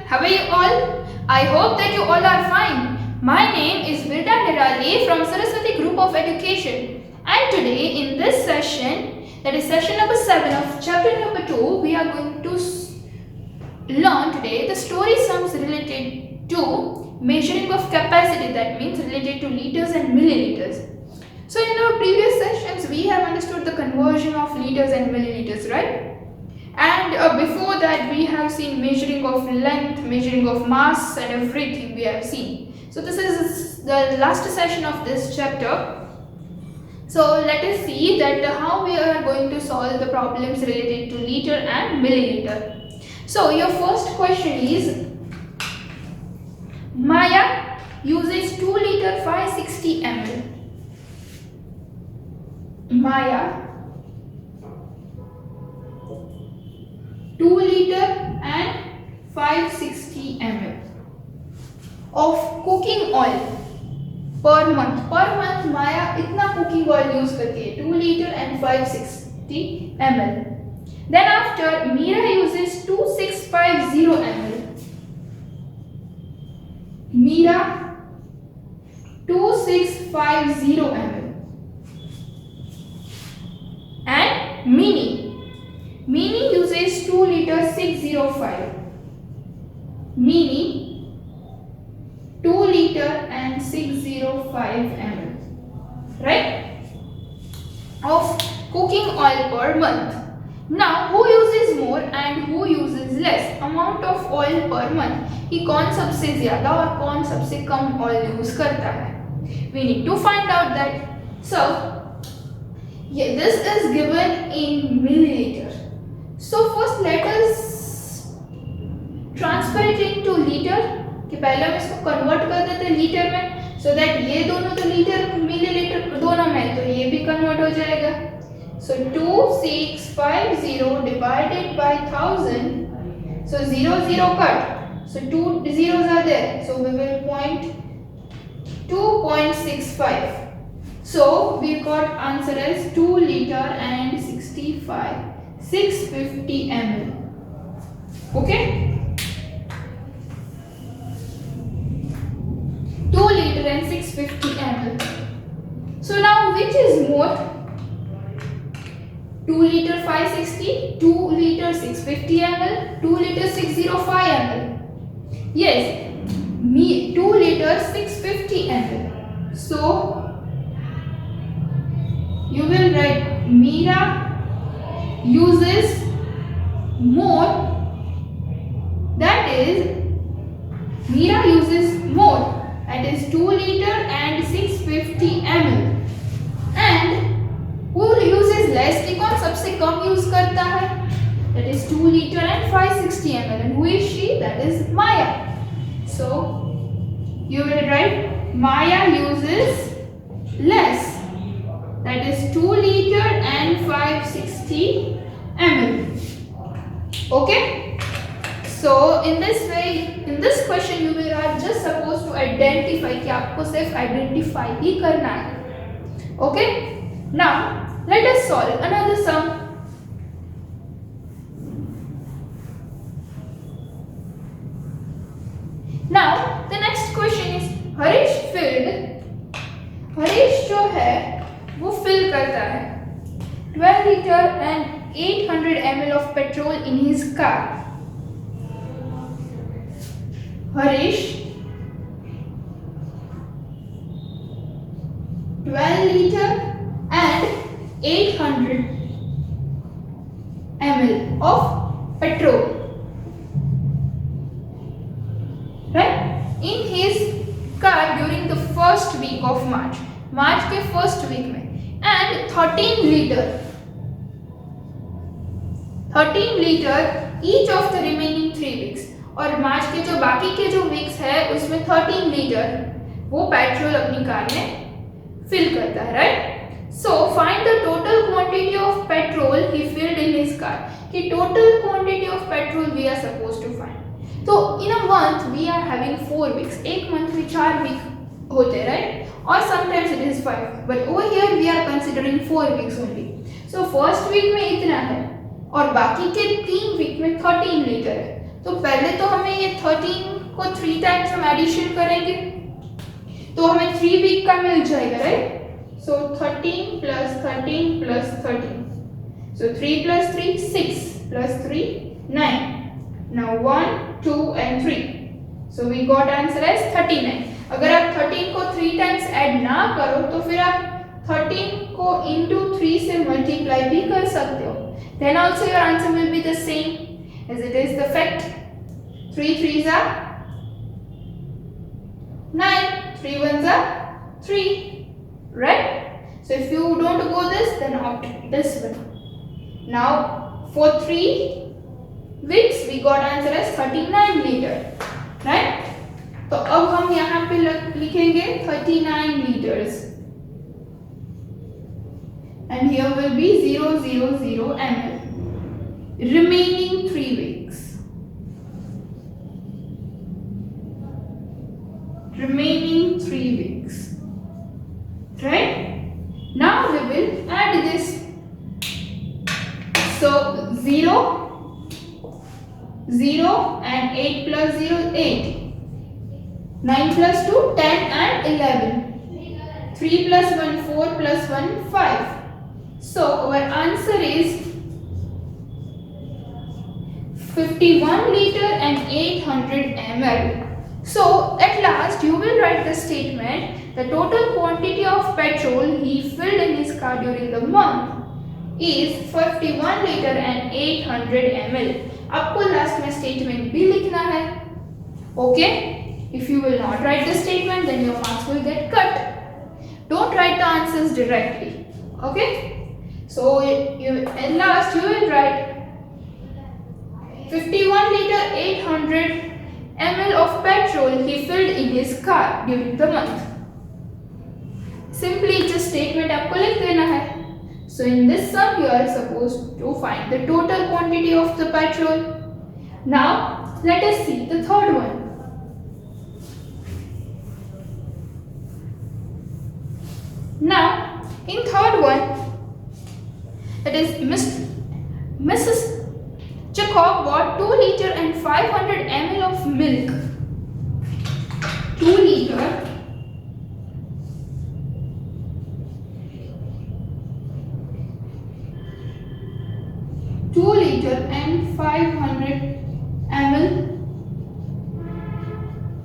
how are you all? I hope that you all are fine. My name is Virda Nirali from Saraswati Group of Education, and today in this session, that is session number 7 of chapter number 2, we are going to learn today the story sums related to measuring of capacity, that means related to liters and milliliters. So in our previous sessions we have understood the conversion of liters and milliliters, right? And before that we have seen measuring of length, measuring of mass and everything we have seen. So this is the last session of this chapter. So let us see that how we are going to solve the problems related to liter and milliliter. So your first question is, Maya uses 2 liter 560 ml. Maya 2 liter and 560 ml of cooking oil per month. Per month Maya इतना cooking oil use करती है, 2 liter and 560 ml. Then after Meera uses 2650 ml. Meera 2650 ml. And Mini uses 2 liter 605. Mini 2 liter and 605 ml, right, of cooking oil per month. Now who uses more and who uses less amount of oil per month? कि कौन सबसे ज़्यादा और कौन सबसे कम oil use करता है? We need to find out that. So yeah, this is given in milliliter. So first let us transfer it into liter. कि पहले हम इसको कन्वर्ट कर देते हैं लीटर में, so that ये दोनों तो लीटर मिलीलीटर दोनों में, तो ये भी कन्वर्ट हो जाएगा. So 2650 divided by 1000. So 0 cut. So 2 zeros are there. So we will point 2.65. So we got answer as 2 liter and 650 ml. Okay? 2 liter and 650 ml. So now which is more? 2 liter 560, 2 liter 650 ml, 2 liter 605 ml. Yes, 2 liter 650 ml. So you will write Meera uses more, that is Meera uses more, that is 2 liter and 650 ml. And who uses less? कि कौन सबसे कम use करता है? That is 2 liter and 560 ml. And who is she? That is Maya. So you will write Maya uses less, that is 2 liter and 560 ml. Okay? So in this way, in this question you will are just supposed to identify कि आपको सिर्फ identify ही करना है. Okay? Now let us solve another sum. Now the next question is, Harish जो है वो fill करता है 12 liter and 800 ml of petrol in his car. Harish 12 liter and 800 ml of petrol, right, in his car during the first week of March के first week में, and 13 liter each of the remaining 3 weeks. और मार्च के जो बाकी के जो weeks है उसमें 13 लीटर वो पेट्रोल अपनी कार में फिल करता है, right. So find the total quantity of petrol he filled in his car. कि total quantity of petrol we are supposed to find. So in a month we are having 4 weeks. एक month में 4 week होते हैं, right? Or sometimes it is 5. But over here we are considering 4 weeks only. So first week में इतना है और बाकी के 3 week में 13 लीटर है. तो पहले तो हमें ये 13 को 3 टाइम्स हम एडिशन करेंगे तो हमें 3 वीक का मिल जाएगा, right? So 13 plus 13 plus 13, so 3 plus 3 6 plus 3 9. Now 1 2 and 3, so we got answer as 39. अगर आप 13 को 3 टाइम्स ऐड ना करो तो फिर आप 13 को into 3 से मल्टीप्लाई भी कर सकते हो, then also your answer will be the same as it is the fact. 3 3s are 9, 3 1s are 3, right? So if you don't go this, then opt this one. Now for 3 weeks we got answer as 39 liter, right? तो अब हम यहाँ पे लिखेंगे 39 liters and here will be 000 ml. Remaining 3 weeks. Remaining 3 weeks, right? Now we will add this. So 0 0 and 8 plus 0 8. 9 plus 2 10 and 11. 3 plus 1 4 plus 1 5. So our answer is 51 liter and 800 ml. So at last you will write the statement, the total quantity of petrol he filled in his car during the month is 51 liter and 800 ml. आपको last में statement भी लिखना है, okay? If you will not write the statement, then your marks will get cut. Don't write the answers directly, okay? So at last you will write 51 liter 800 ml of petrol he filled in his car during the month. Simply just statement आपको लिख देना है. So in this sum you are supposed to find the total quantity of the petrol. Now let us see the third one. Now in third one, it is Mrs. Jacob bought 2 liter and 500 ml of milk. 2 liter and 500 ml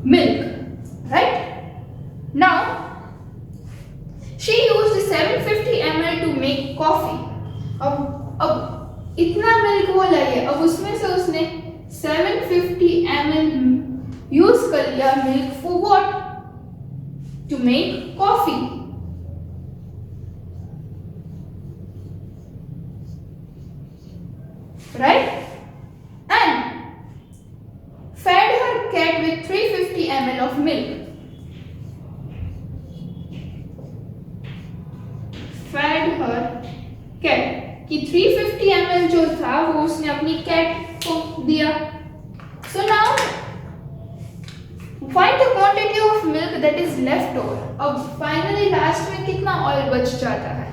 milk, right? Now she used 750 ml to make coffee. अब इतना milk वो लाई है, अब उसमें से उसने 750 ml use कर लिया milk for what? To make coffee, right? And fed her cat with 350 ml of milk. Fed her cat कि 350 ml जो था वो उसने अपनी कैट को दिया. So now find the quantity of milk that is left over. अब finally last में कितना ऑयल बच जाता है?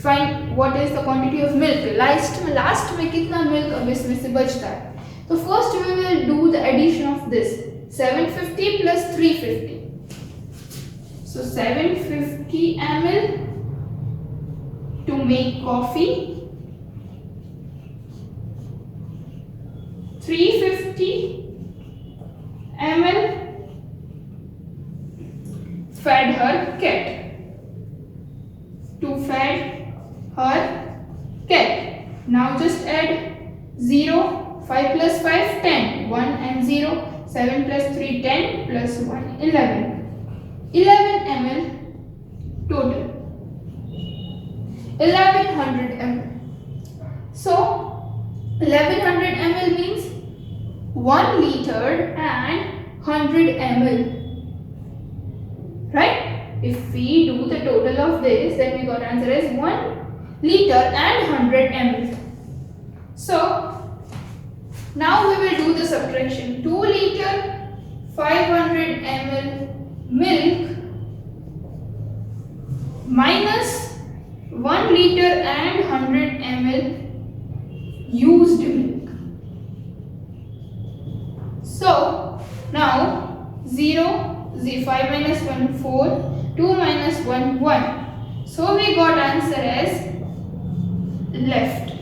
Find what is the quantity of milk. Last में कितना milk अब इसमें से बचता है? तो first we will do the addition of this 750 plus 350. So 750 ml to make coffee, 350 ml fed her cat, to fed her cat. Now just add 0, 5 plus 5 10, 1 and 0, 7 plus 3 10 plus 1 11. 11 ml total, 1100 ml. So 1100 ml means 1 liter and 100 ml, right? If we do the total of this, then we got answer as 1 liter and 100 ml. So now we will do the subtraction. 2 liter 500 ml milk minus 1 liter and 100 ml used milk. So now 0, 5 minus 1 4, 2 minus 1 1. So we got answer as left.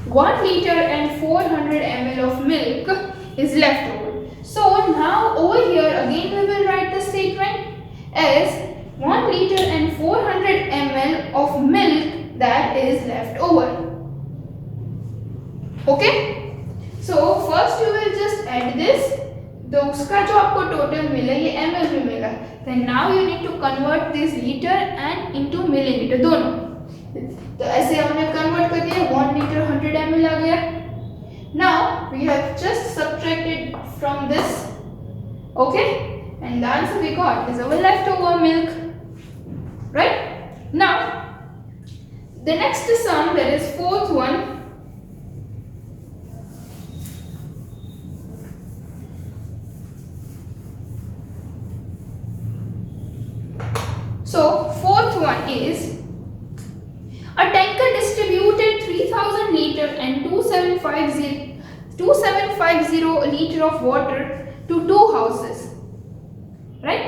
1 liter and 400 ml of milk is left over. So now over here again we will write the statement as 1 liter and 400 ml of milk that is left over. Okay? So first you will just add this. तो उसका जो आपको total मिला ये ml में मिला. Then now you need to convert this liter and into milliliter दोनों. तो ऐसे हमने कन्वर्ट कर दिया 1 liter 100 ml आ गया. Now we have just subtracted from this, okay, and the answer we got is our leftover milk, right? Now the next sum, that is fourth one. So fourth one is a tanker distributed 3000 liter and 2750 liter of water to 2 houses, right?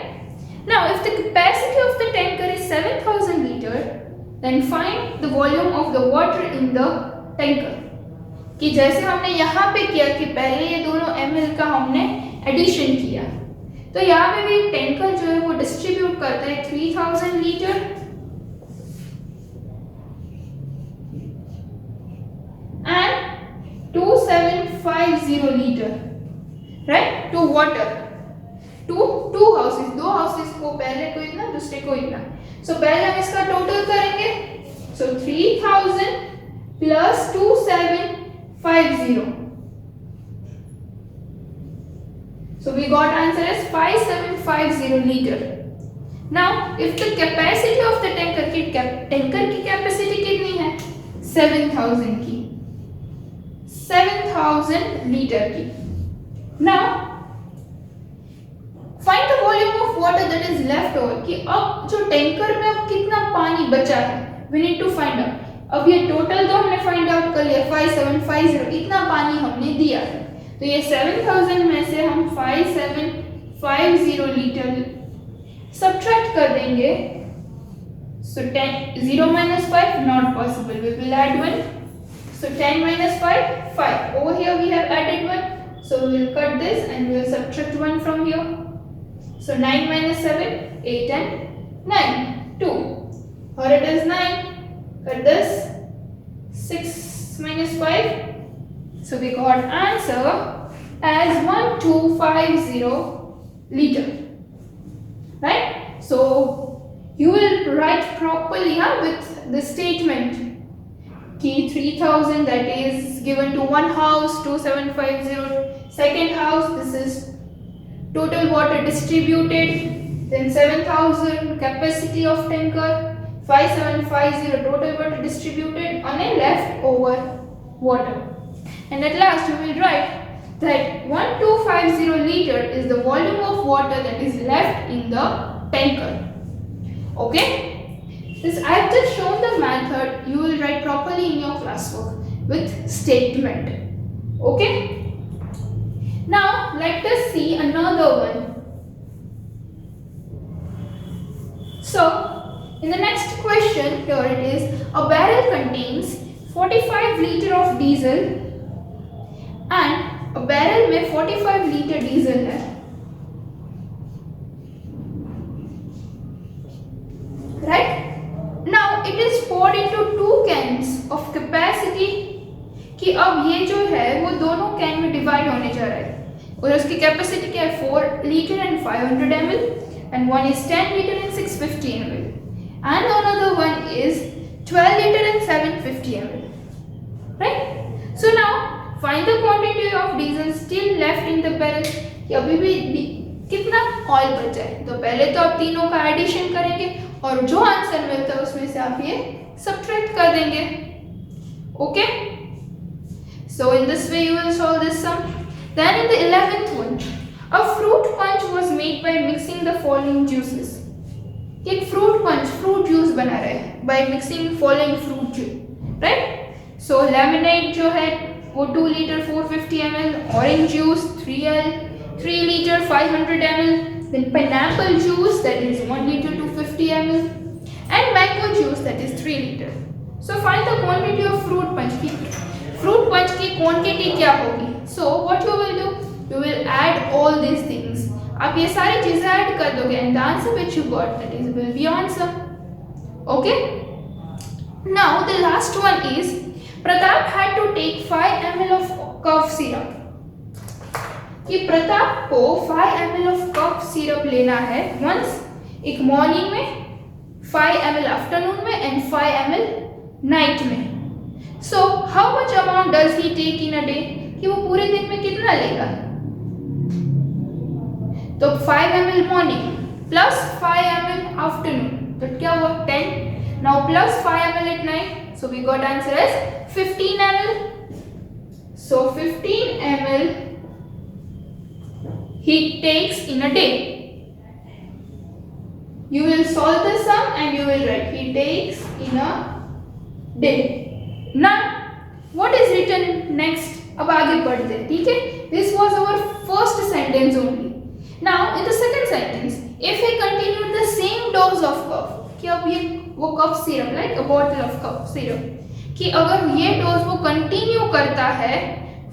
Now if the capacity of the tanker is 7000 liter, then find the volume of the water in the tanker. कि जैसे हमने यहाँ पे किया कि पहले ये दोनों ml का हमने एडिशन किया, तो यहाँ पे भी टैंकर जो है वो डिस्ट्रीब्यूट करता है 3000 litre and 2750 liter, right, to water to 2 houses. 2 houses को पहले को इतना दूसरे को इतना. So पहले हम इसका टोटल करेंगे. So 3000 plus 2750. So we got answer as 5750 liter. Now if the capacity of the tanker की कैपेसिटी कितनी है 7000 की, 7000 लीटर की. Now find the volume of water that is left over. कि अब जो टैंकर में अब कितना पानी बचा है we need to find out. अब ये टोटल तो हमने फाइंड आउट कर लिया 5750, इतना पानी हमने दिया है, तो ये 7000 में से हम 5750 लीटर सब्ट्रैक्ट कर देंगे. So 0 minus 5 not possible, we will add 1. So 10 minus 5 5. Over here we have added 1, so we will cut this and we will subtract 1 from here. So 9 minus 7 8 and 9 2. Or it is 9. Cut this. 6 minus 5. So we got answer as 1250 liter, right? So you will write properly with the statement ki 3000 that is given to one house, 2750 second house, this is total water distributed, then 7000 capacity of tanker, 5750 total water distributed on a leftover water. And at last you will write that 1250 liter is the volume of water that is left in the tanker. Okay? This I have just shown the method. You will write properly in your classwork with statement. Okay? Now let us see another one. So in the next question, here it is, a barrel contains 45 liter of diesel and a barrel में 45 litre diesel है. Right? Now it is poured into 2 cans of capacity. कि अब ये जो है वो दोनों can में डिवाइड होने जा रहा है और उसकी कैपेसिटी क्या है 4 litre and 500 ml and one is 10 liter and 650 ml and another one is 12 liter and 750 ml. Right? So now find the quantity of diesel still left in the barrel. कि अभी भी कितना ऑयल बचा है, तो पहले तो आप तीनों का एडिशन करेंगे और जो आंसर मिलता है उसमें से आप ये सब्ट्रैक्ट कर देंगे. Okay, so in this way you will solve this sum. Then in the 11th one, a fruit punch was made by mixing the following juices. एक फ्रूट पंच फ्रूट जूस बना रहे हैं by mixing following fruit juice, right? So lemonade जो है वो 2 litre 450 ml, orange juice 3L 3 liter 500 ml, then pineapple juice that is 1 liter 250 ml, and mango juice that is 3 liter. So find the quantity of fruit punch की fruit punch की quantity क्या होगी? So what you will do? You will add all these things. आप ये सारी चीजें add कर दोगे and the answer which you got that is will be answer. Okay? Now the last one is Pratap had to take 5 ml of cough syrup. कि प्रताप को 5 ml of cough syrup लेना है once एक morning में, 5 ml afternoon में and 5 ml night में. So how much amount does he take in a day? कि वो पूरे दिन में कितना लेगा? तो 5 ml morning plus 5 ml afternoon, तो क्या हुआ 10. Now plus 5 ml at night, so we got answer as 15 ml. So 15 ml he takes in a day. You will solve the sum and you will write he takes in a day. Now what is written next? अब आगे बढ़ते हैं, ठीक है? This was our first sentence only. Now in the second sentence, if he continued the same dose of cough, कि अब ये वो cough syrup like a bottle of cough syrup कि अगर ये डोज वो कंटिन्यू करता है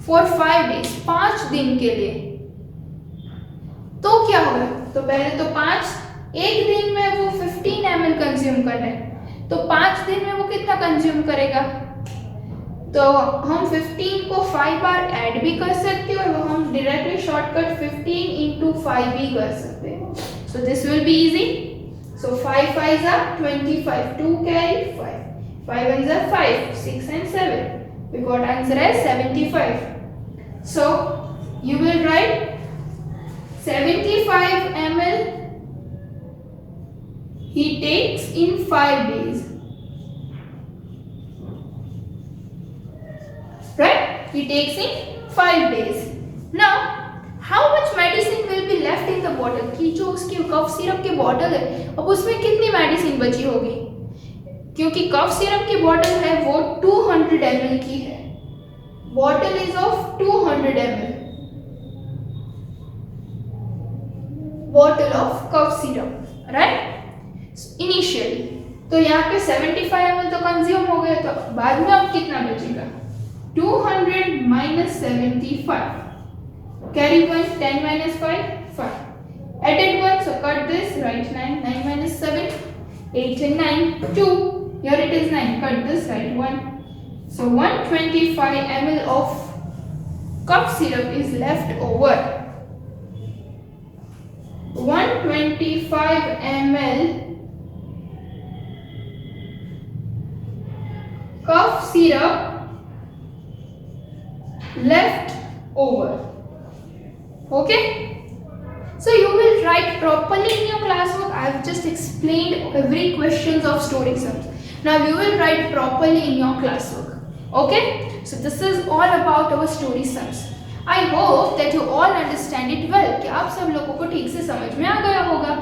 फॉर 5 डेज 5 दिन के लिए, तो क्या होगा? तो पहले तो 5 एक दिन में वो 15 ml कंज्यूम कर रहे हैं, तो 5 दिन में वो कितना कंज्यूम करेगा? तो हम 15 को 5 बार ऐड भी कर सकते हैं और वो हम डायरेक्टली शॉर्टकट 15 into 5 भी कर सकते हैं. So this will be easy. So 5 5s are 25, 2 carry 5, 5 1s are 5, 6 and 7. We got answer as 75. So you will write 75 ml he takes in 5 days. Right? He takes in 5 days. Now how much medicine will be left in the bottle? कि जो उसकी cough syrup की bottle है अब उसमें कितनी medicine बची होगी? क्योंकि कफ सिरप की बॉटल है वो 200 ml की है. Bottle is of 200 ml. Bottle of cough syrup, right? Initially तो यहाँ पे 75 ml तो कंज्यूम हो गया, तो बाद में अब कितना बचेगा? 200 minus 75. Carry 1, 10 minus 5, 5. Added 1, so cut this, write 9, 9 minus 7, 8 and 9, 2. Here it is 9, cut this, write 1. So 125 ml of cough syrup is left over. 125 ml cough syrup left over. Okay, so you will write properly in your classwork. I have just explained every questions of story sums. Now you will write properly in your classwork. Okay, so this is all about our story sums. I hope that you all understand it well, कि आप सब लोगों को ठीक से समझ में आ गया होगा.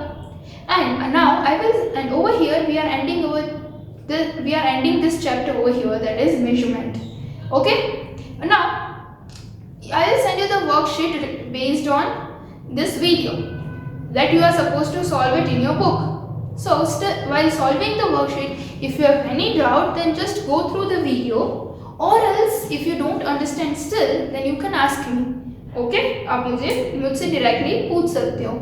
And now and over here we are ending this chapter over here, that is measurement. Okay, now I will send you the worksheet based on this video that you are supposed to solve it in your book. So while solving the worksheet, if you have any doubt, then just go through the video, or else if you don't understand still, then you can ask me. Okay, आप मुझसे directly पूछ सकते हो.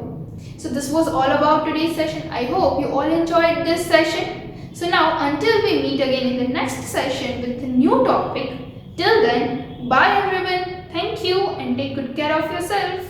So this was all about today's session. I hope you all enjoyed this session. So now until we meet again in the next session with a new topic, till then, bye everyone. Thank you and take good care of yourself.